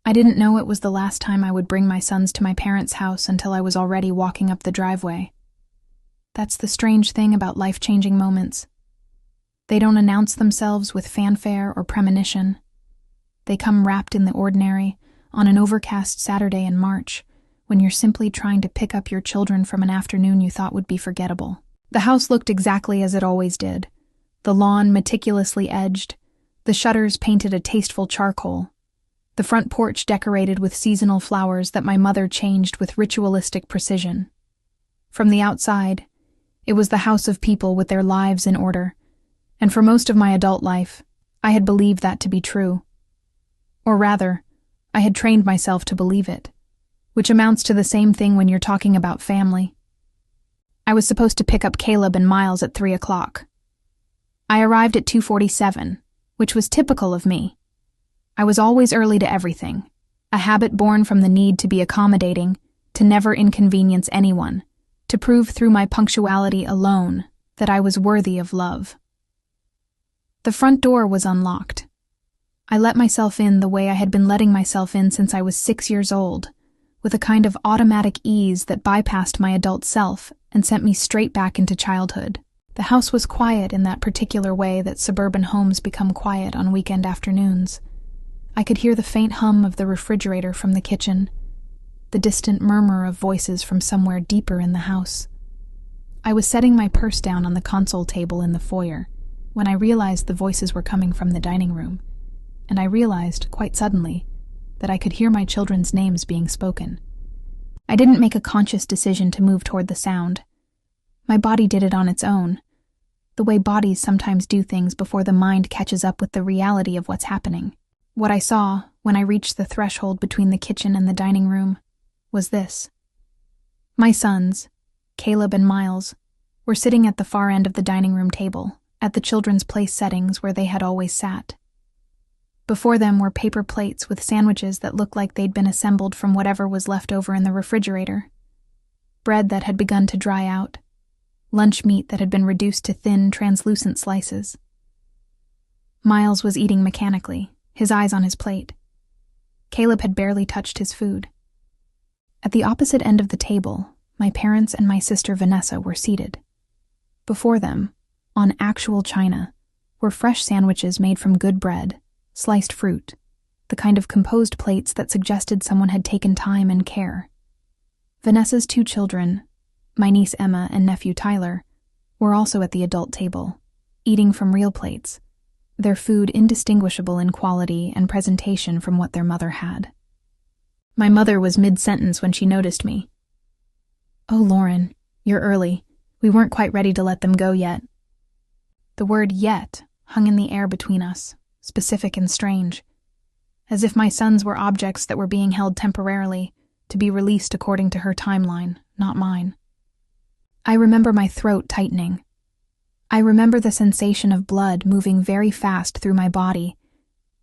I didn't know it was the last time I would bring my sons to my parents' house until I was already walking up the driveway. That's the strange thing about life-changing moments. They don't announce themselves with fanfare or premonition. They come wrapped in the ordinary, on an overcast Saturday in March, when you're simply trying to pick up your children from an afternoon you thought would be forgettable. The house looked exactly as it always did. The lawn meticulously edged, the shutters painted a tasteful charcoal, the front porch decorated with seasonal flowers that my mother changed with ritualistic precision. From the outside, it was the house of people with their lives in order, and for most of my adult life, I had believed that to be true. Or rather, I had trained myself to believe it, which amounts to the same thing when you're talking about family. I was supposed to pick up Caleb and Miles at 3 o'clock. I arrived at 2:47, which was typical of me. I was always early to everything, a habit born from the need to be accommodating, to never inconvenience anyone, to prove through my punctuality alone that I was worthy of love. The front door was unlocked. I let myself in the way I had been letting myself in since I was 6 years old, with a kind of automatic ease that bypassed my adult self and sent me straight back into childhood. The house was quiet in that particular way that suburban homes become quiet on weekend afternoons. I could hear the faint hum of the refrigerator from the kitchen, the distant murmur of voices from somewhere deeper in the house. I was setting my purse down on the console table in the foyer when I realized the voices were coming from the dining room, and I realized, quite suddenly, that I could hear my children's names being spoken. I didn't make a conscious decision to move toward the sound. My body did it on its own, the way bodies sometimes do things before the mind catches up with the reality of what's happening. What I saw, when I reached the threshold between the kitchen and the dining room, was this. My sons, Caleb and Miles, were sitting at the far end of the dining room table, at the children's place settings where they had always sat. Before them were paper plates with sandwiches that looked like they'd been assembled from whatever was left over in the refrigerator, bread that had begun to dry out, lunch meat that had been reduced to thin, translucent slices. Miles was eating mechanically, his eyes on his plate. Caleb had barely touched his food. At the opposite end of the table, my parents and my sister Vanessa were seated. Before them, on actual china, were fresh sandwiches made from good bread, sliced fruit, the kind of composed plates that suggested someone had taken time and care. Vanessa's 2 children, my niece Emma and nephew Tyler, were also at the adult table, eating from real plates, their food indistinguishable in quality and presentation from what their mother had. My mother was mid-sentence when she noticed me. "Oh, Lauren, you're early. We weren't quite ready to let them go yet." The word "yet" hung in the air between us, specific and strange, as if my sons were objects that were being held temporarily, to be released according to her timeline, not mine. I remember my throat tightening. I remember the sensation of blood moving very fast through my body,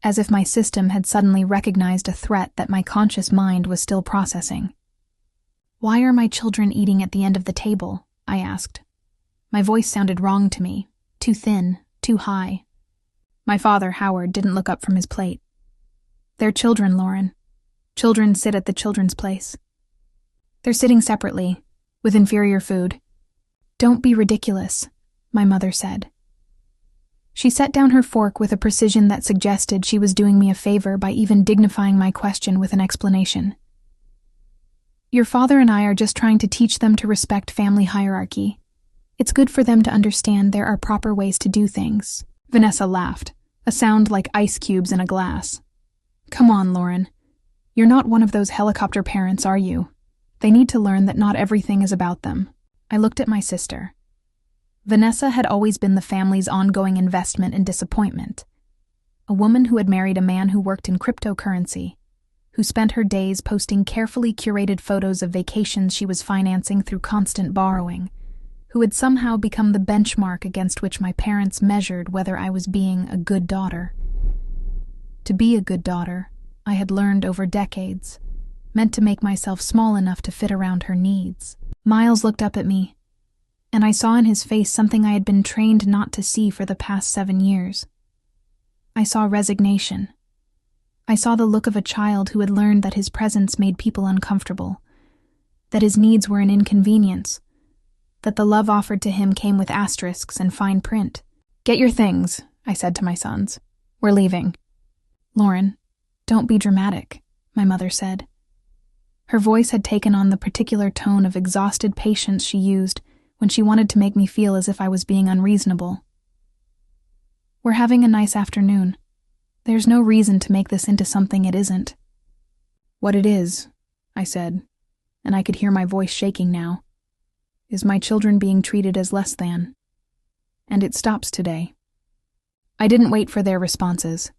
as if my system had suddenly recognized a threat that my conscious mind was still processing. "Why are my children eating at the end of the table?" I asked. My voice sounded wrong to me, too thin, too high. My father, Howard, didn't look up from his plate. "They're children, Lauren. Children sit at the children's place. They're sitting separately, with inferior food." "Don't be ridiculous," my mother said. She set down her fork with a precision that suggested she was doing me a favor by even dignifying my question with an explanation. "Your father and I are just trying to teach them to respect family hierarchy. It's good for them to understand there are proper ways to do things." Vanessa laughed, a sound like ice cubes in a glass. "Come on, Lauren. You're not one of those helicopter parents, are you? They need to learn that not everything is about them." I looked at my sister. Vanessa had always been the family's ongoing investment and disappointment. A woman who had married a man who worked in cryptocurrency, who spent her days posting carefully curated photos of vacations she was financing through constant borrowing, who had somehow become the benchmark against which my parents measured whether I was being a good daughter. To be a good daughter, I had learned over decades, meant to make myself small enough to fit around her needs. Miles looked up at me, and I saw in his face something I had been trained not to see for the past 7 years. I saw resignation. I saw the look of a child who had learned that his presence made people uncomfortable, that his needs were an inconvenience, that the love offered to him came with asterisks and fine print. "Get your things," I said to my sons. "We're leaving." "Lauren, don't be dramatic," my mother said. Her voice had taken on the particular tone of exhausted patience she used when she wanted to make me feel as if I was being unreasonable. "We're having a nice afternoon. There's no reason to make this into something it isn't." "What it is," I said, and I could hear my voice shaking now, "is my children being treated as less than. And it stops today." I didn't wait for their responses.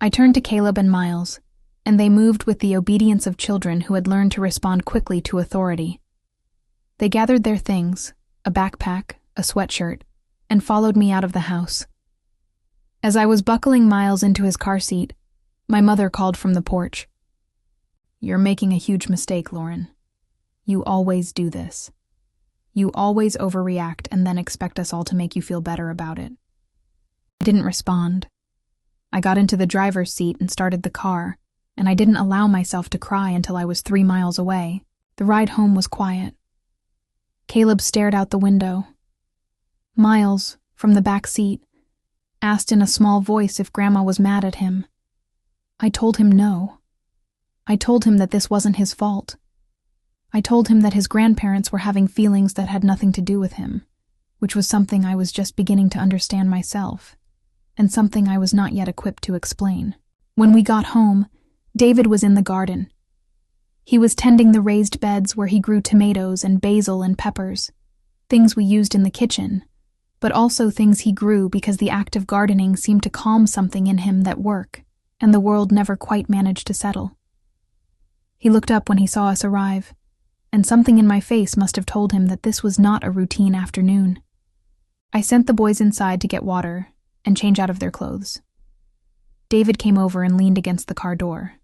I turned to Caleb and Miles, and they moved with the obedience of children who had learned to respond quickly to authority. They gathered their things, a backpack, a sweatshirt, and followed me out of the house. As I was buckling Miles into his car seat, my mother called from the porch. "You're making a huge mistake, Lauren. You always do this. You always overreact and then expect us all to make you feel better about it." I didn't respond. I got into the driver's seat and started the car, and I didn't allow myself to cry until I was 3 miles away. The ride home was quiet. Caleb stared out the window. Miles, from the back seat, asked in a small voice if Grandma was mad at him. I told him no. I told him that this wasn't his fault. I told him that his grandparents were having feelings that had nothing to do with him, which was something I was just beginning to understand myself, and something I was not yet equipped to explain. When we got home, David was in the garden. He was tending the raised beds where he grew tomatoes and basil and peppers, things we used in the kitchen, but also things he grew because the act of gardening seemed to calm something in him that work and the world never quite managed to settle. He looked up when he saw us arrive, and something in my face must have told him that this was not a routine afternoon. I sent the boys inside to get water and change out of their clothes. David came over and leaned against the car door.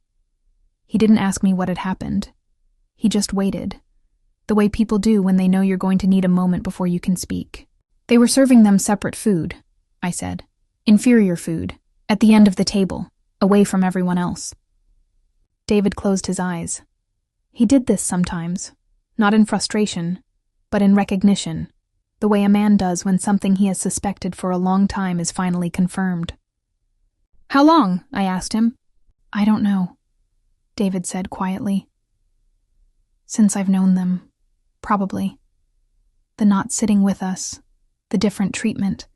He didn't ask me what had happened. He just waited, the way people do when they know you're going to need a moment before you can speak. "They were serving them separate food," I said. "Inferior food, at the end of the table, away from everyone else." David closed his eyes. He did this sometimes, not in frustration, but in recognition, the way a man does when something he has suspected for a long time is finally confirmed. "How long?" I asked him. "I don't know," David said quietly. "Since I've known them, probably. The not sitting with us, the different treatment,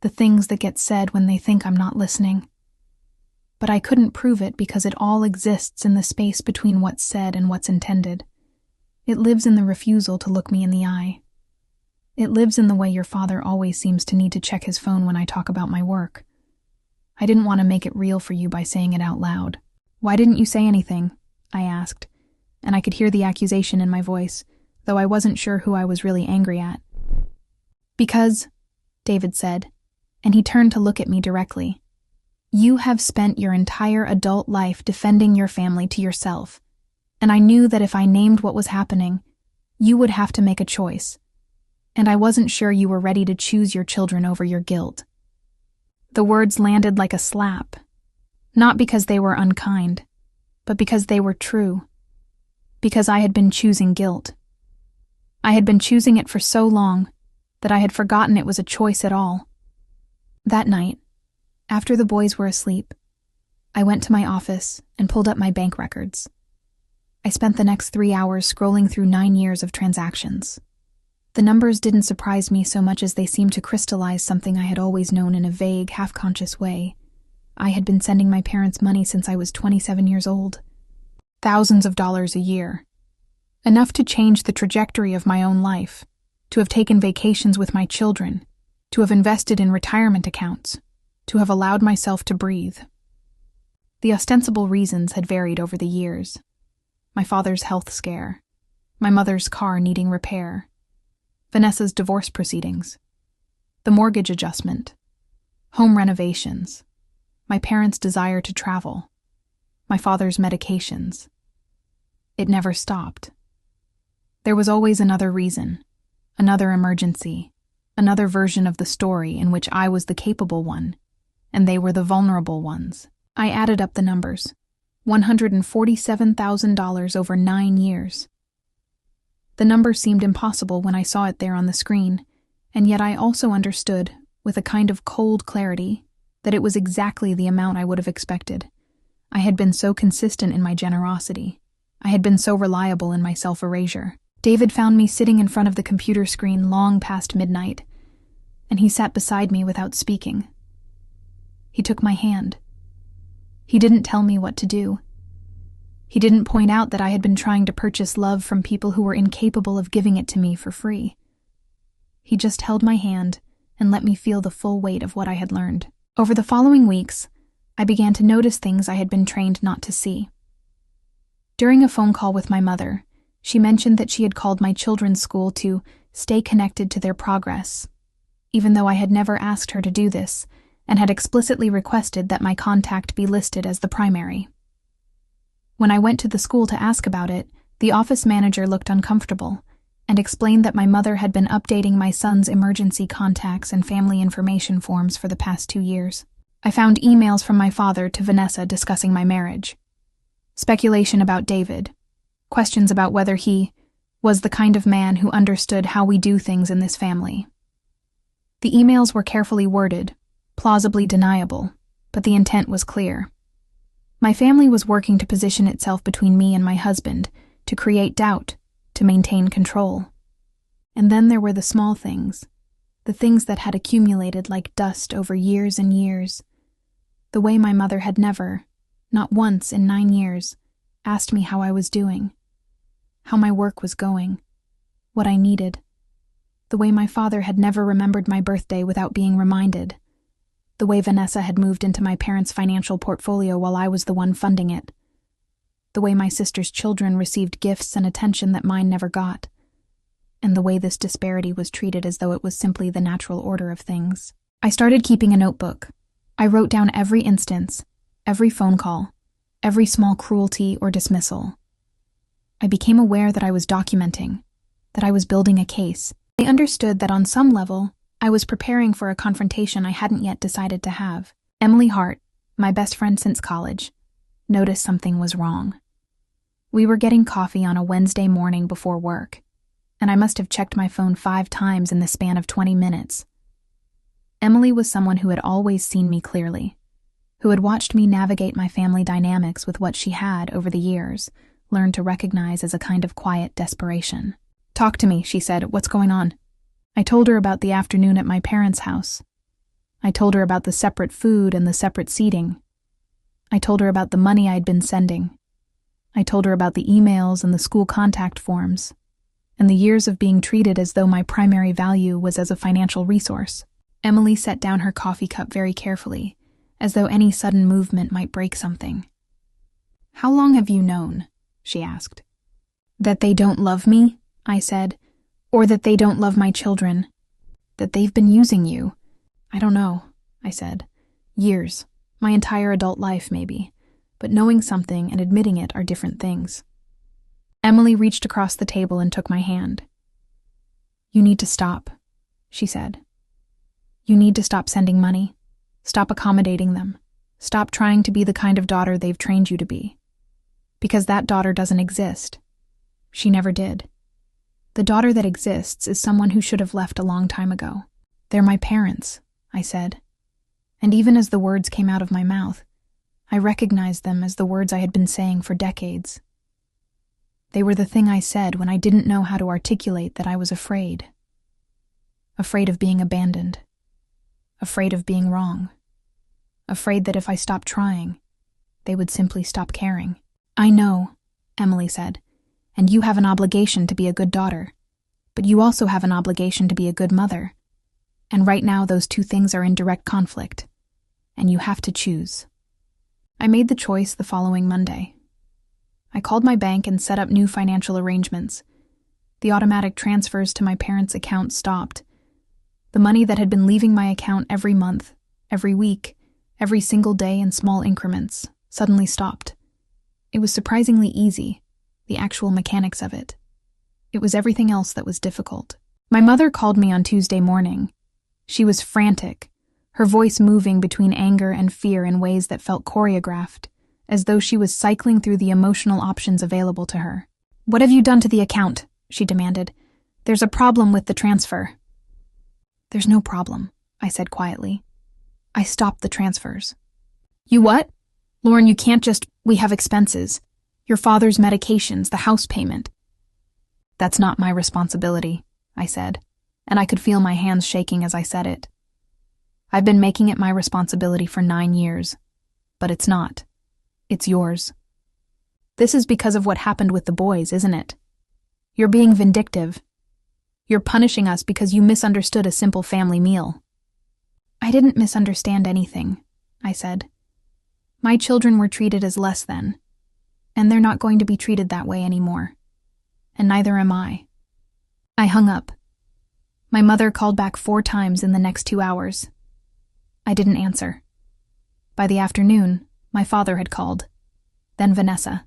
the things that get said when they think I'm not listening. But I couldn't prove it because it all exists in the space between what's said and what's intended. It lives in the refusal to look me in the eye. It lives in the way your father always seems to need to check his phone when I talk about my work. I didn't want to make it real for you by saying it out loud." "Why didn't you say anything?" I asked, and I could hear the accusation in my voice, though I wasn't sure who I was really angry at. "Because," David said, and he turned to look at me directly, "you have spent your entire adult life defending your family to yourself, and I knew that if I named what was happening, you would have to make a choice, and I wasn't sure you were ready to choose your children over your guilt." The words landed like a slap, not because they were unkind, but because they were true, because I had been choosing guilt. I had been choosing it for so long that I had forgotten it was a choice at all. That night, after the boys were asleep, I went to my office and pulled up my bank records. I spent the next 3 hours scrolling through 9 years of transactions. The numbers didn't surprise me so much as they seemed to crystallize something I had always known in a vague, half-conscious way. I had been sending my parents money since I was 27 years old. Thousands of dollars a year. Enough to change the trajectory of my own life, to have taken vacations with my children, to have invested in retirement accounts, to have allowed myself to breathe. The ostensible reasons had varied over the years. My father's health scare, my mother's car needing repair, Vanessa's divorce proceedings, the mortgage adjustment, home renovations, my parents' desire to travel, my father's medications. It never stopped. There was always another reason, another emergency, another version of the story in which I was the capable one, and they were the vulnerable ones. I added up the numbers. $147,000 over 9 years. The number seemed impossible when I saw it there on the screen, and yet I also understood, with a kind of cold clarity, that it was exactly the amount I would have expected. I had been so consistent in my generosity. I had been so reliable in my self-erasure. David found me sitting in front of the computer screen long past midnight, and he sat beside me without speaking. He took my hand. He didn't tell me what to do. He didn't point out that I had been trying to purchase love from people who were incapable of giving it to me for free. He just held my hand and let me feel the full weight of what I had learned. Over the following weeks, I began to notice things I had been trained not to see. During a phone call with my mother, she mentioned that she had called my children's school to stay connected to their progress, even though I had never asked her to do this and had explicitly requested that my contact be listed as the primary. When I went to the school to ask about it, the office manager looked uncomfortable and explained that my mother had been updating my son's emergency contacts and family information forms for the past 2 years. I found emails from my father to Vanessa discussing my marriage. Speculation about David. Questions about whether he was the kind of man who understood how we do things in this family. The emails were carefully worded, plausibly deniable, but the intent was clear. My family was working to position itself between me and my husband, to create doubt, to maintain control. And then there were the small things, the things that had accumulated like dust over years and years. The way my mother had never, not once in 9 years, asked me how I was doing, how my work was going, what I needed. The way my father had never remembered my birthday without being reminded. The way Vanessa had moved into my parents' financial portfolio while I was the one funding it. The way my sister's children received gifts and attention that mine never got. And the way this disparity was treated as though it was simply the natural order of things. I started keeping a notebook. I wrote down every instance, every phone call, every small cruelty or dismissal. I became aware that I was documenting, that I was building a case. I understood that on some level, I was preparing for a confrontation I hadn't yet decided to have. Emily Hart, my best friend since college, noticed something was wrong. We were getting coffee on a Wednesday morning before work, and I must have checked my phone 5 times in the span of 20 minutes. Emily was someone who had always seen me clearly, who had watched me navigate my family dynamics with what she had, over the years, learned to recognize as a kind of quiet desperation. "Talk to me," she said. "What's going on?" I told her about the afternoon at my parents' house. I told her about the separate food and the separate seating. I told her about the money I'd been sending. I told her about the emails and the school contact forms, and the years of being treated as though my primary value was as a financial resource. Emily set down her coffee cup very carefully, as though any sudden movement might break something. "How long have you known?" she asked. "That they don't love me?" I said. "Or that they don't love my children? That they've been using you?" "I don't know," I said. "Years. My entire adult life, maybe. But knowing something and admitting it are different things." Emily reached across the table and took my hand. "You need to stop," she said. "You need to stop sending money. Stop accommodating them. Stop trying to be the kind of daughter they've trained you to be. Because that daughter doesn't exist. She never did. The daughter that exists is someone who should have left a long time ago." "They're my parents," I said. And even as the words came out of my mouth, I recognized them as the words I had been saying for decades. They were the thing I said when I didn't know how to articulate that I was afraid. Afraid of being abandoned. Afraid of being wrong. Afraid that if I stopped trying, they would simply stop caring. "I know," Emily said, "and you have an obligation to be a good daughter, but you also have an obligation to be a good mother. And right now those two things are in direct conflict, and you have to choose." I made the choice the following Monday. I called my bank and set up new financial arrangements. The automatic transfers to my parents' account stopped. The money that had been leaving my account every month, every week, every single day in small increments, suddenly stopped. It was surprisingly easy, the actual mechanics of it. It was everything else that was difficult. My mother called me on Tuesday morning. She was frantic, her voice moving between anger and fear in ways that felt choreographed, as though she was cycling through the emotional options available to her. "What have you done to the account?" she demanded. "There's a problem with the transfer." "There's no problem," I said quietly. "I stopped the transfers." "You what?" "Lauren, you can't just— we have expenses. Your father's medications, the house payment." "That's not my responsibility," I said, and I could feel my hands shaking as I said it. "I've been making it my responsibility for 9 years, but it's not. It's yours. This is because of what happened with the boys, isn't it? You're being vindictive. You're punishing us because you misunderstood a simple family meal." "I didn't misunderstand anything," I said. "My children were treated as less than, and they're not going to be treated that way anymore. And neither am I." I hung up. My mother called back 4 times in the next 2 hours. I didn't answer. By the afternoon, my father had called, then Vanessa.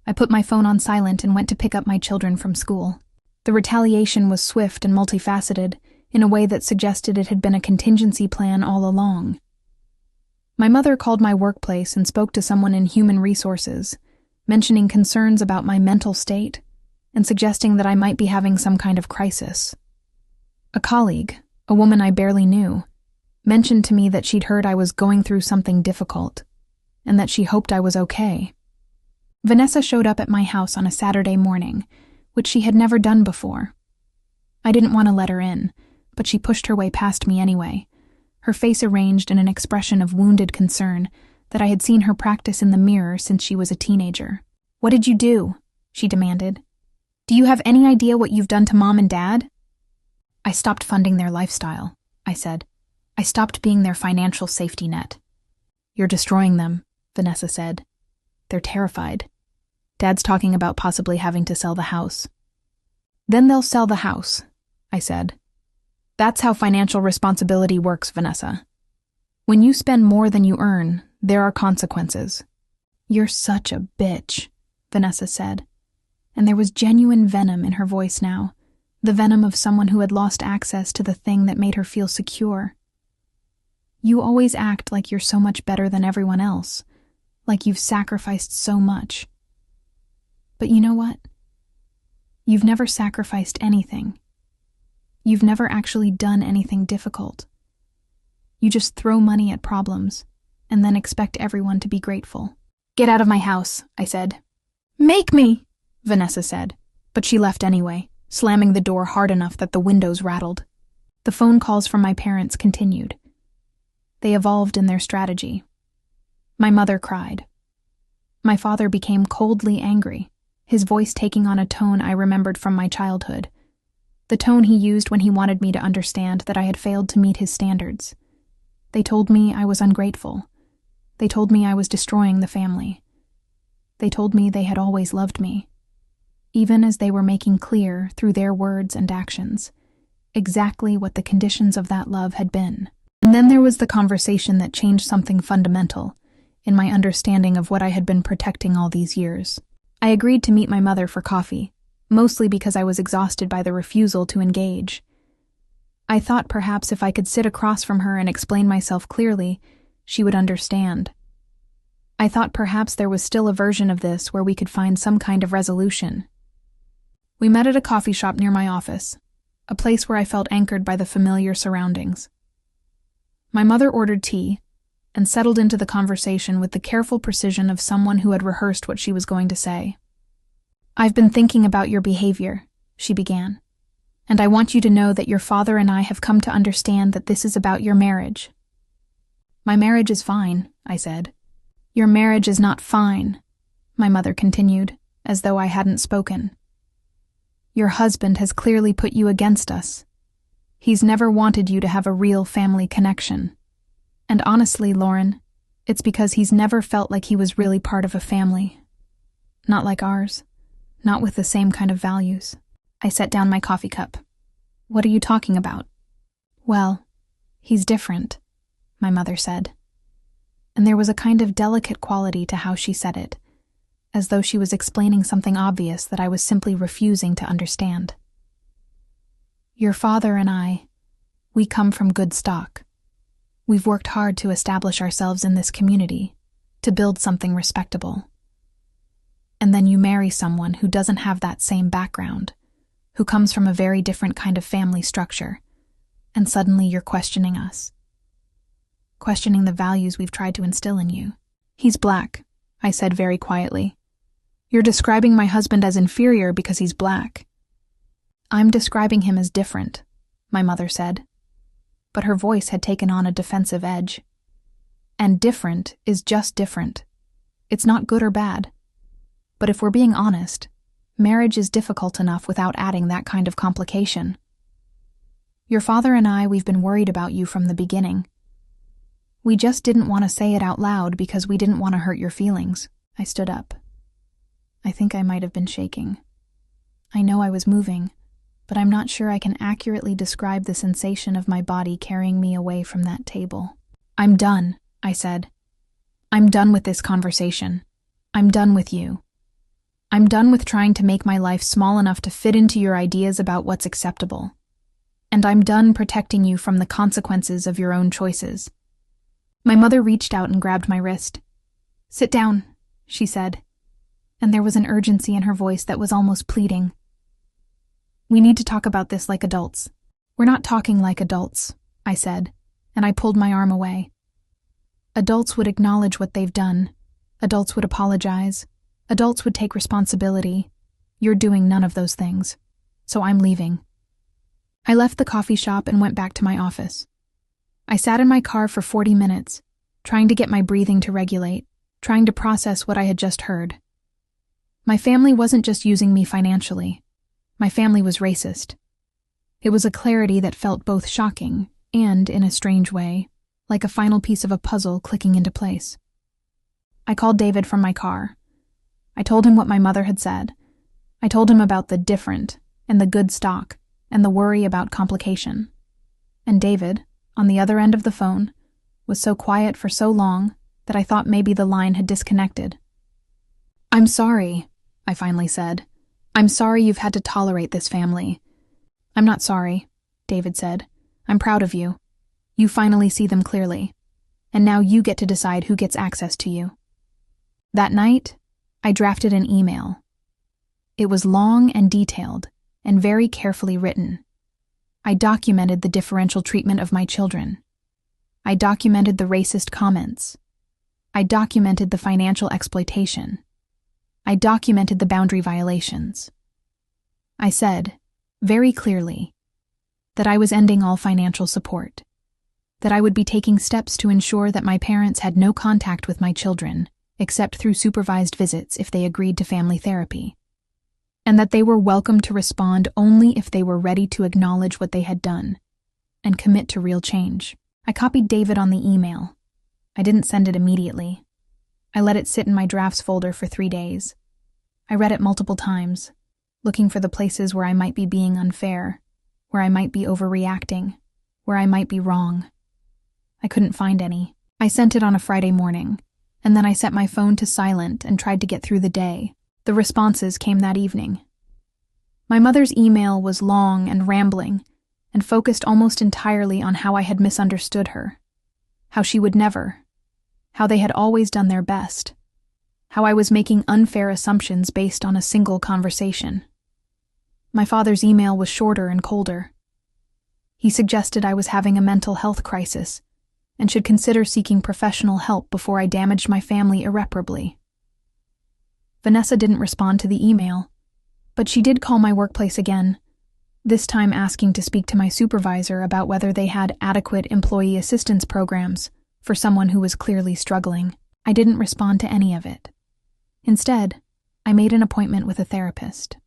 I put my phone on silent and went to pick up my children from school. The retaliation was swift and multifaceted, in a way that suggested it had been a contingency plan all along. My mother called my workplace and spoke to someone in human resources, mentioning concerns about my mental state and suggesting that I might be having some kind of crisis. A colleague, a woman I barely knew, mentioned to me that she'd heard I was going through something difficult and that she hoped I was okay. Vanessa showed up at my house on a Saturday morning, which she had never done before. I didn't want to let her in, but she pushed her way past me anyway, her face arranged in an expression of wounded concern that I had seen her practice in the mirror since she was a teenager. "What did you do?" she demanded. "Do you have any idea what you've done to Mom and Dad?" "I stopped funding their lifestyle," I said. "I stopped being their financial safety net." "You're destroying them," Vanessa said. "They're terrified. Dad's talking about possibly having to sell the house." "Then they'll sell the house," I said. "That's how financial responsibility works, Vanessa. When you spend more than you earn, there are consequences." "You're such a bitch," Vanessa said, and there was genuine venom in her voice now, the venom of someone who had lost access to the thing that made her feel secure. "You always act like you're so much better than everyone else, like you've sacrificed so much. But you know what? You've never sacrificed anything. You've never actually done anything difficult. You just throw money at problems and then expect everyone to be grateful." "Get out of my house," I said. "Make me," Vanessa said, but she left anyway, slamming the door hard enough that the windows rattled. The phone calls from my parents continued. They evolved in their strategy. My mother cried. My father became coldly angry, his voice taking on a tone I remembered from my childhood, the tone he used when he wanted me to understand that I had failed to meet his standards. They told me I was ungrateful. They told me I was destroying the family. They told me they had always loved me, even as they were making clear, through their words and actions, exactly what the conditions of that love had been. And then there was the conversation that changed something fundamental in my understanding of what I had been protecting all these years. I agreed to meet my mother for coffee, mostly because I was exhausted by the refusal to engage. I thought perhaps if I could sit across from her and explain myself clearly, she would understand. I thought perhaps there was still a version of this where we could find some kind of resolution. We met at a coffee shop near my office, a place where I felt anchored by the familiar surroundings. My mother ordered tea and settled into the conversation with the careful precision of someone who had rehearsed what she was going to say. "I've been thinking about your behavior," she began, "and I want you to know that your father and I have come to understand that this is about your marriage." "My marriage is fine," I said. "Your marriage is not fine," my mother continued, as though I hadn't spoken. "Your husband has clearly put you against us. He's never wanted you to have a real family connection. And honestly, Lauren, it's because he's never felt like he was really part of a family. Not like ours. Not with the same kind of values." I set down my coffee cup. "What are you talking about?" "Well, he's different," my mother said. And there was a kind of delicate quality to how she said it, as though she was explaining something obvious that I was simply refusing to understand. "Your father and I, we come from good stock. We've worked hard to establish ourselves in this community, to build something respectable. And then you marry someone who doesn't have that same background, who comes from a very different kind of family structure, and suddenly you're questioning us. Questioning the values we've tried to instill in you. He's black, I said very quietly. You're describing my husband as inferior because he's black. I'm describing him as different, my mother said. But her voice had taken on a defensive edge. And different is just different. It's not good or bad. But if we're being honest, marriage is difficult enough without adding that kind of complication. Your father and we've been worried about you from the beginning. We just didn't want to say it out loud because we didn't want to hurt your feelings. I stood up. I think I might have been shaking. I know I was moving, but I'm not sure I can accurately describe the sensation of my body carrying me away from that table. I'm done, I said. I'm done with this conversation. I'm done with you. I'm done with trying to make my life small enough to fit into your ideas about what's acceptable. And I'm done protecting you from the consequences of your own choices. My mother reached out and grabbed my wrist. Sit down, she said, and there was an urgency in her voice that was almost pleading. We need to talk about this like adults. We're not talking like adults, I said, and I pulled my arm away. Adults would acknowledge what they've done. Adults would apologize. Adults would take responsibility. You're doing none of those things, so I'm leaving. I left the coffee shop and went back to my office. I sat in my car for 40 minutes, trying to get my breathing to regulate, trying to process what I had just heard. My family wasn't just using me financially. My family was racist. It was a clarity that felt both shocking and, in a strange way, like a final piece of a puzzle clicking into place. I called David from my car. I told him what my mother had said. I told him about the different and the good stock and the worry about complication. And David, on the other end of the phone, was so quiet for so long that I thought maybe the line had disconnected. I'm sorry, I finally said. I'm sorry you've had to tolerate this family. I'm not sorry, David said. I'm proud of you. You finally see them clearly. And now you get to decide who gets access to you. That night, I drafted an email. It was long and detailed and very carefully written. I documented the differential treatment of my children. I documented the racist comments. I documented the financial exploitation. I documented the boundary violations. I said, very clearly, that I was ending all financial support, that I would be taking steps to ensure that my parents had no contact with my children, except through supervised visits if they agreed to family therapy, and that they were welcome to respond only if they were ready to acknowledge what they had done and commit to real change. I copied David on the email. I didn't send it immediately. I let it sit in my drafts folder for 3 days. I read it multiple times, looking for the places where I might be being unfair, where I might be overreacting, where I might be wrong. I couldn't find any. I sent it on a Friday morning, and then I set my phone to silent and tried to get through the day. The responses came that evening. My mother's email was long and rambling, and focused almost entirely on how I had misunderstood her, how she would never, how they had always done their best, how I was making unfair assumptions based on a single conversation. My father's email was shorter and colder. He suggested I was having a mental health crisis and should consider seeking professional help before I damaged my family irreparably. Vanessa didn't respond to the email, but she did call my workplace again, this time asking to speak to my supervisor about whether they had adequate employee assistance programs for someone who was clearly struggling. I didn't respond to any of it. Instead, I made an appointment with a therapist.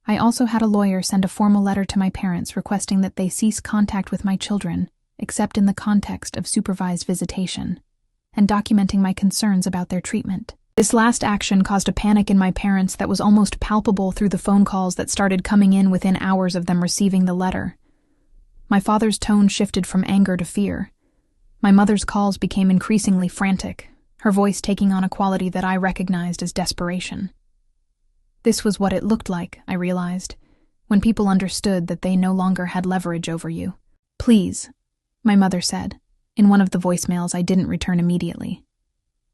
I also had a lawyer send a formal letter to my parents requesting that they cease contact with my children, except in the context of supervised visitation, and documenting my concerns about their treatment. This last action caused a panic in my parents that was almost palpable through the phone calls that started coming in within hours of them receiving the letter. My father's tone shifted from anger to fear. My mother's calls became increasingly frantic, her voice taking on a quality that I recognized as desperation. This was what it looked like, I realized, when people understood that they no longer had leverage over you. Please, my mother said, In one of the voicemails, I didn't return immediately.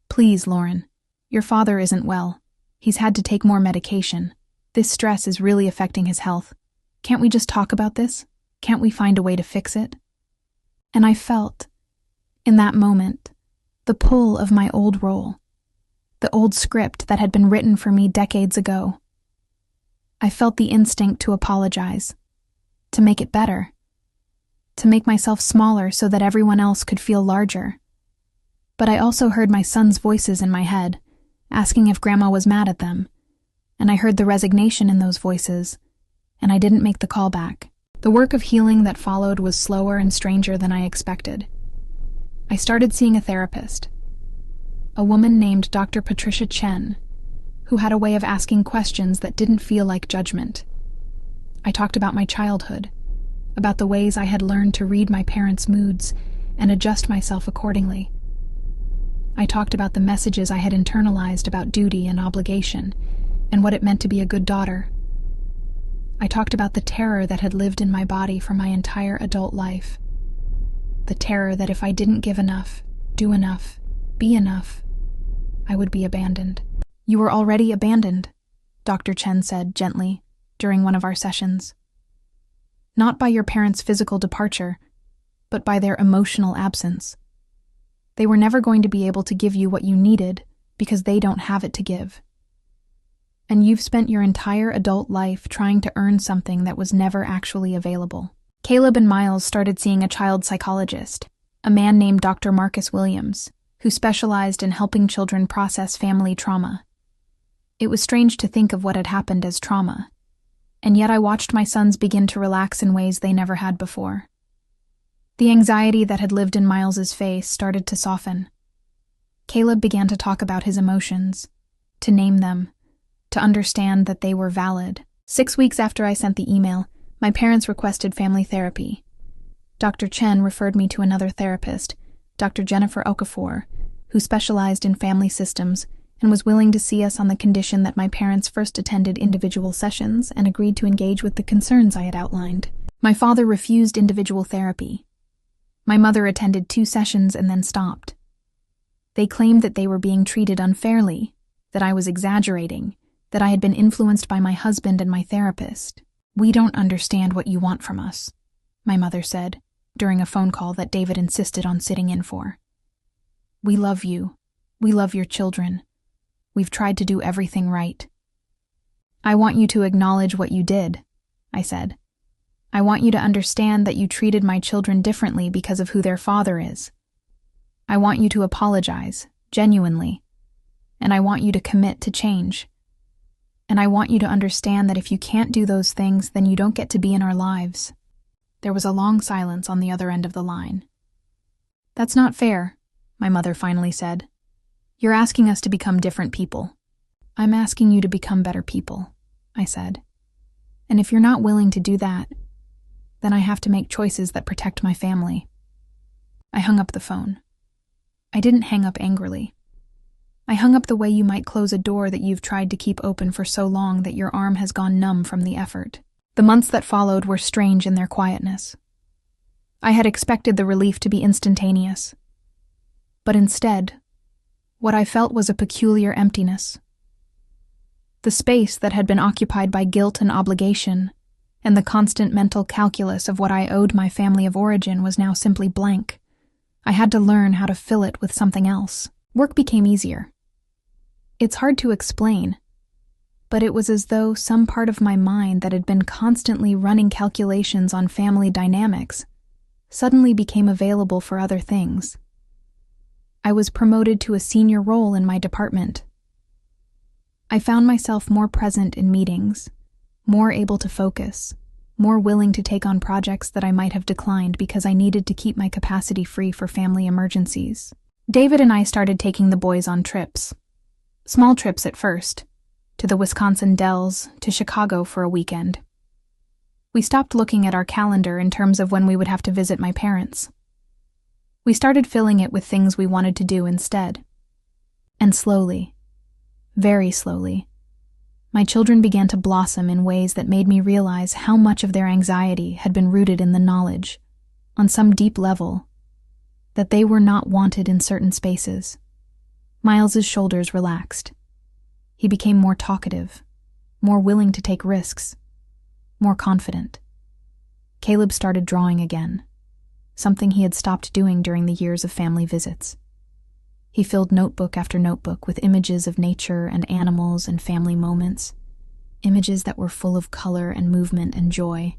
"Please, Lauren, your father isn't well. He's had to take more medication. This stress is really affecting his health. Can't we just talk about this? Can't we find a way to fix it?" And I felt, in that moment, the pull of my old role, the old script that had been written for me decades ago. I felt the instinct to apologize, to make it better, to make myself smaller so that everyone else could feel larger. But I also heard my son's voices in my head, asking if Grandma was mad at them, and I heard the resignation in those voices, and I didn't make the call back. The work of healing that followed was slower and stranger than I expected. I started seeing a therapist, a woman named Dr. Patricia Chen, who had a way of asking questions that didn't feel like judgment. I talked about my childhood, about the ways I had learned to read my parents' moods and adjust myself accordingly. I talked about the messages I had internalized about duty and obligation, and what it meant to be a good daughter. I talked about the terror that had lived in my body for my entire adult life. The terror that if I didn't give enough, do enough, be enough, I would be abandoned. "You were already abandoned," Dr. Chen said gently during one of our sessions. "Not by your parents' physical departure, but by their emotional absence. They were never going to be able to give you what you needed because they don't have it to give. And you've spent your entire adult life trying to earn something that was never actually available." Caleb and Miles started seeing a child psychologist, a man named Dr. Marcus Williams, who specialized in helping children process family trauma. It was strange to think of what had happened as trauma, and yet I watched my sons begin to relax in ways they never had before. The anxiety that had lived in Miles's face started to soften. Caleb began to talk about his emotions, to name them, to understand that they were valid. 6 weeks after I sent the email, my parents requested family therapy. Dr. Chen referred me to another therapist, Dr. Jennifer Okafor, who specialized in family systems and was willing to see us on the condition that my parents first attended individual sessions and agreed to engage with the concerns I had outlined. My father refused individual therapy. My mother attended 2 sessions and then stopped. They claimed that they were being treated unfairly, that I was exaggerating, that I had been influenced by my husband and my therapist. "We don't understand what you want from us," my mother said during a phone call that David insisted on sitting in for. "We love you. We love your children. We've tried to do everything right." "I want you to acknowledge what you did," I said. "I want you to understand that you treated my children differently because of who their father is. I want you to apologize, genuinely. And I want you to commit to change. And I want you to understand that if you can't do those things, then you don't get to be in our lives." There was a long silence on the other end of the line. "That's not fair," my mother finally said. "You're asking us to become different people." "I'm asking you to become better people," I said. "And if you're not willing to do that, then I have to make choices that protect my family." I hung up the phone. I didn't hang up angrily. I hung up the way you might close a door that you've tried to keep open for so long that your arm has gone numb from the effort. The months that followed were strange in their quietness. I had expected the relief to be instantaneous. But instead, what I felt was a peculiar emptiness. The space that had been occupied by guilt and obligation, and the constant mental calculus of what I owed my family of origin was now simply blank. I had to learn how to fill it with something else. Work became easier. It's hard to explain, but it was as though some part of my mind that had been constantly running calculations on family dynamics suddenly became available for other things. I was promoted to a senior role in my department. I found myself more present in meetings, more able to focus, more willing to take on projects that I might have declined because I needed to keep my capacity free for family emergencies. David and I started taking the boys on trips. Small trips at first, to the Wisconsin Dells, to Chicago for a weekend. We stopped looking at our calendar in terms of when we would have to visit my parents. We started filling it with things we wanted to do instead. And slowly, very slowly, my children began to blossom in ways that made me realize how much of their anxiety had been rooted in the knowledge, on some deep level, that they were not wanted in certain spaces. Miles's shoulders relaxed. He became more talkative, more willing to take risks, more confident. Caleb started drawing again, something he had stopped doing during the years of family visits. He filled notebook after notebook with images of nature and animals and family moments, images that were full of color and movement and joy.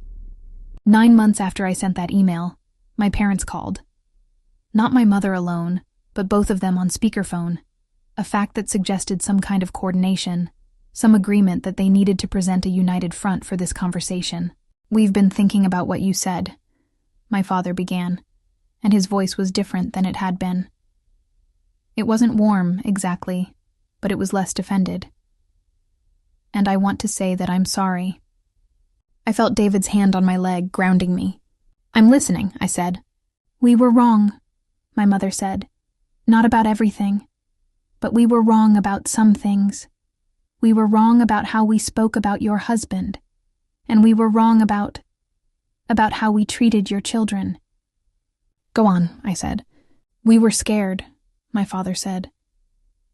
9 months after I sent that email, my parents called. Not my mother alone, but both of them on speakerphone, a fact that suggested some kind of coordination, some agreement that they needed to present a united front for this conversation. "We've been thinking about what you said," my father began, and his voice was different than it had been. It wasn't warm, exactly, but it was less defended. "And I want to say that I'm sorry." I felt David's hand on my leg, grounding me. "I'm listening," I said. "We were wrong," my mother said. "Not about everything, but we were wrong about some things. We were wrong about how we spoke about your husband, and we were wrong about how we treated your children." "Go on," I said. "We were scared," my father said.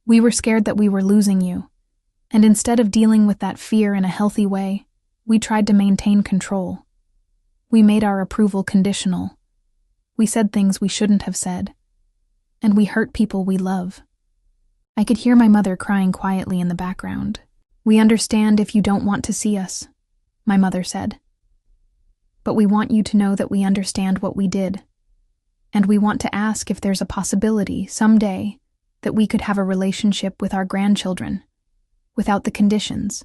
"We were scared that we were losing you, and instead of dealing with that fear in a healthy way, we tried to maintain control. We made our approval conditional. We said things we shouldn't have said, and we hurt people we love." I could hear my mother crying quietly in the background. "We understand if you don't want to see us," my mother said. "But we want you to know that we understand what we did, and we want to ask if there's a possibility, someday, that we could have a relationship with our grandchildren, without the conditions,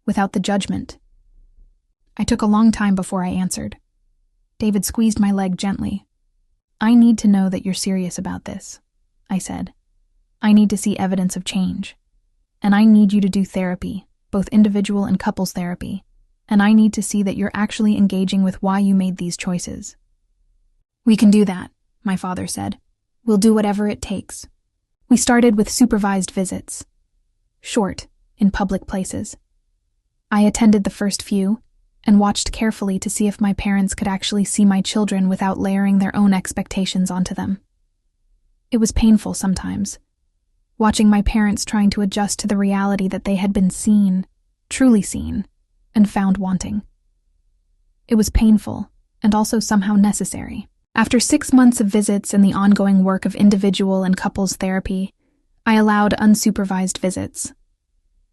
without the judgment." I took a long time before I answered. David squeezed my leg gently. "I need to know that you're serious about this," I said. "I need to see evidence of change. And I need you to do therapy, both individual and couples therapy. And I need to see that you're actually engaging with why you made these choices." "We can do that," my father said. "We'll do whatever it takes." We started with supervised visits. Short, in public places. I attended the first few, and watched carefully to see if my parents could actually see my children without layering their own expectations onto them. It was painful sometimes, watching my parents trying to adjust to the reality that they had been seen, truly seen, and found wanting. It was painful, and also somehow necessary. After 6 months of visits and the ongoing work of individual and couples therapy, I allowed unsupervised visits.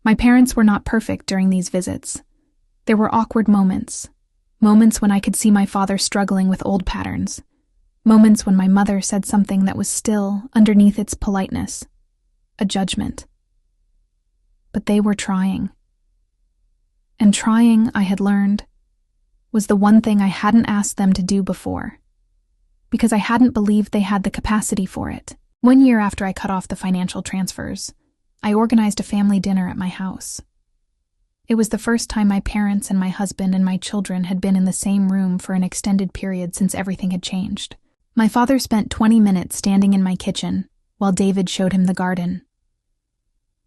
My parents were not perfect during these visits. There were awkward moments when I could see my father struggling with old patterns, moments when my mother said something that was still, underneath its politeness, a judgment. But they were trying. And trying, I had learned, was the one thing I hadn't asked them to do before, because I hadn't believed they had the capacity for it. 1 year after I cut off the financial transfers, I organized a family dinner at my house. It was the first time my parents and my husband and my children had been in the same room for an extended period since everything had changed. My father spent 20 minutes standing in my kitchen while David showed him the garden.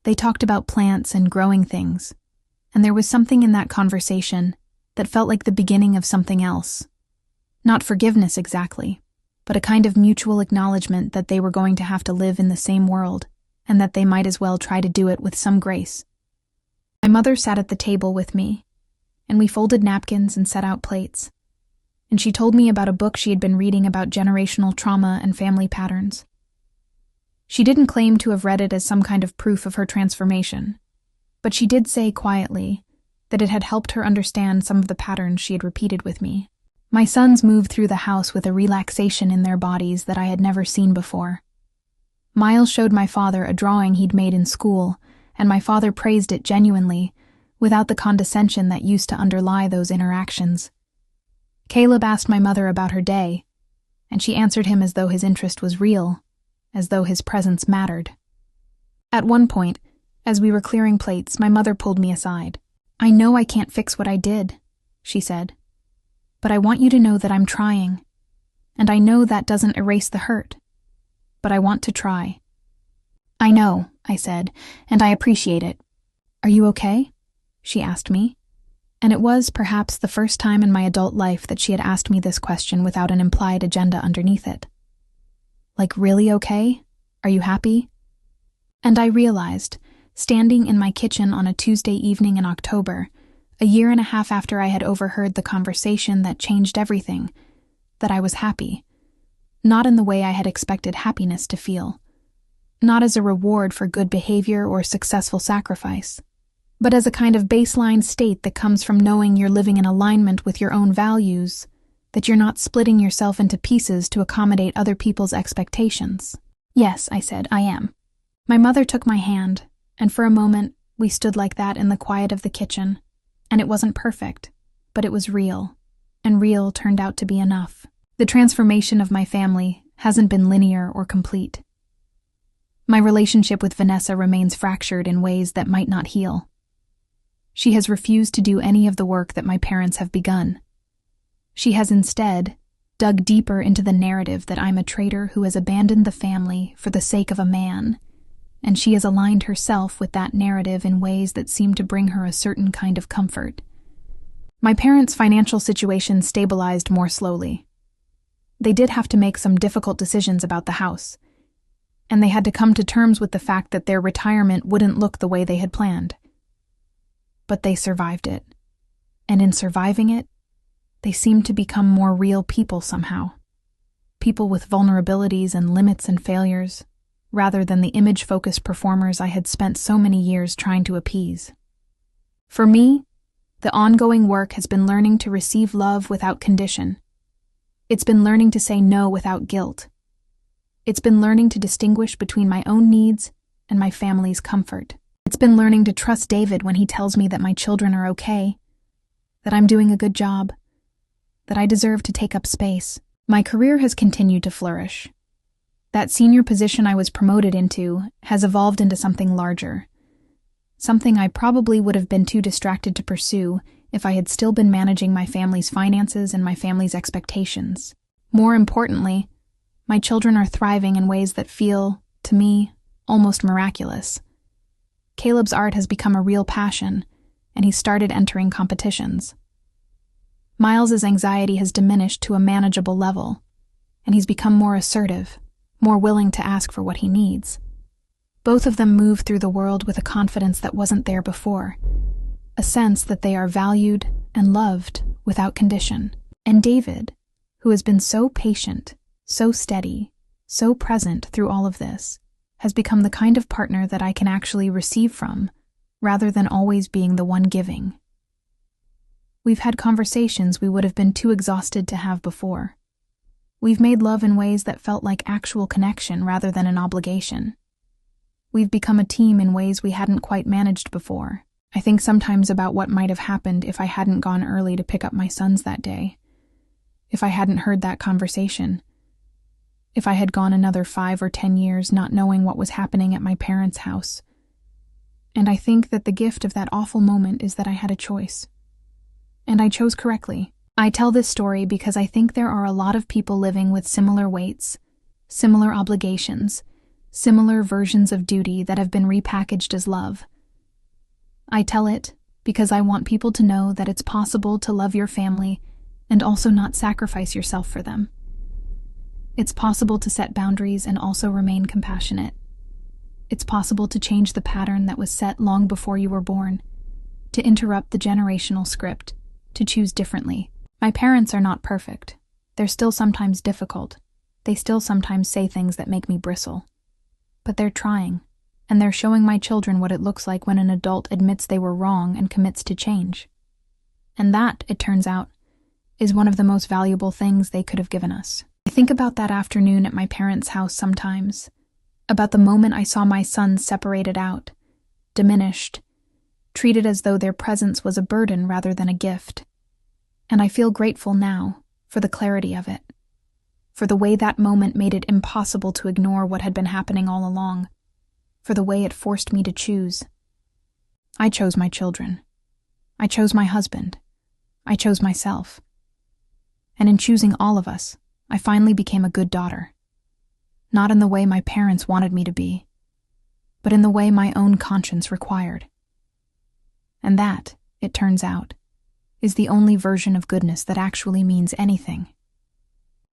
They talked about plants and growing things, and there was something in that conversation that felt like the beginning of something else. Not forgiveness exactly, but a kind of mutual acknowledgement that they were going to have to live in the same world, and that they might as well try to do it with some grace. My mother sat at the table with me, and we folded napkins and set out plates, and she told me about a book she had been reading about generational trauma and family patterns. She didn't claim to have read it as some kind of proof of her transformation, but she did say quietly that it had helped her understand some of the patterns she had repeated with me. My sons moved through the house with a relaxation in their bodies that I had never seen before. Miles showed my father a drawing he'd made in school, and my father praised it genuinely, without the condescension that used to underlie those interactions. Caleb asked my mother about her day, and she answered him as though his interest was real, as though his presence mattered. At one point, as we were clearing plates, my mother pulled me aside. "I know I can't fix what I did," she said, "but I want you to know that I'm trying, and I know that doesn't erase the hurt, but I want to try." "I know," I said, "and I appreciate it. Are you okay?" she asked me, and it was perhaps the first time in my adult life that she had asked me this question without an implied agenda underneath it. Like, really okay? Are you happy? And I realized, standing in my kitchen on a Tuesday evening in October, a year and a half after I had overheard the conversation that changed everything, that I was happy. Not in the way I had expected happiness to feel. Not as a reward for good behavior or successful sacrifice, but as a kind of baseline state that comes from knowing you're living in alignment with your own values, that you're not splitting yourself into pieces to accommodate other people's expectations. Yes, I said, I am. My mother took my hand, and for a moment we stood like that in the quiet of the kitchen, and it wasn't perfect, but it was real, and real turned out to be enough. The transformation of my family hasn't been linear or complete. My relationship with Vanessa remains fractured in ways that might not heal. She has refused to do any of the work that my parents have begun. She has instead dug deeper into the narrative that I'm a traitor who has abandoned the family for the sake of a man, and she has aligned herself with that narrative in ways that seem to bring her a certain kind of comfort. My parents' financial situation stabilized more slowly. They did have to make some difficult decisions about the house, and they had to come to terms with the fact that their retirement wouldn't look the way they had planned. But they survived it, and in surviving it, they seemed to become more real people somehow. People with vulnerabilities and limits and failures, rather than the image-focused performers I had spent so many years trying to appease. For me, the ongoing work has been learning to receive love without condition. It's been learning to say no without guilt. It's been learning to distinguish between my own needs and my family's comfort. It's been learning to trust David when he tells me that my children are okay, that I'm doing a good job, that I deserve to take up space. My career has continued to flourish. That senior position I was promoted into has evolved into something larger, something I probably would have been too distracted to pursue if I had still been managing my family's finances and my family's expectations. More importantly, my children are thriving in ways that feel, to me, almost miraculous. Caleb's art has become a real passion, and he started entering competitions. Miles's anxiety has diminished to a manageable level, and he's become more assertive, more willing to ask for what he needs. Both of them move through the world with a confidence that wasn't there before, a sense that they are valued and loved without condition. And David, who has been so patient, so steady, so present through all of this, has become the kind of partner that I can actually receive from, rather than always being the one giving. We've had conversations we would have been too exhausted to have before. We've made love in ways that felt like actual connection rather than an obligation. We've become a team in ways we hadn't quite managed before. I think sometimes about what might have happened if I hadn't gone early to pick up my sons that day. If I hadn't heard that conversation. If I had gone another 5 or 10 years not knowing what was happening at my parents' house. And I think that the gift of that awful moment is that I had a choice. And I chose correctly. I tell this story because I think there are a lot of people living with similar weights, similar obligations, similar versions of duty that have been repackaged as love. I tell it because I want people to know that it's possible to love your family and also not sacrifice yourself for them. It's possible to set boundaries and also remain compassionate. It's possible to change the pattern that was set long before you were born, to interrupt the generational script, to choose differently. My parents are not perfect. They're still sometimes difficult. They still sometimes say things that make me bristle. But they're trying, and they're showing my children what it looks like when an adult admits they were wrong and commits to change. And that, it turns out, is one of the most valuable things they could have given us. I think about that afternoon at my parents' house sometimes, about the moment I saw my sons separated out, diminished, treated as though their presence was a burden rather than a gift. And I feel grateful now for the clarity of it, for the way that moment made it impossible to ignore what had been happening all along, for the way it forced me to choose. I chose my children. I chose my husband. I chose myself. And in choosing all of us, I finally became a good daughter. Not in the way my parents wanted me to be, but in the way my own conscience required. And that, it turns out, is the only version of goodness that actually means anything.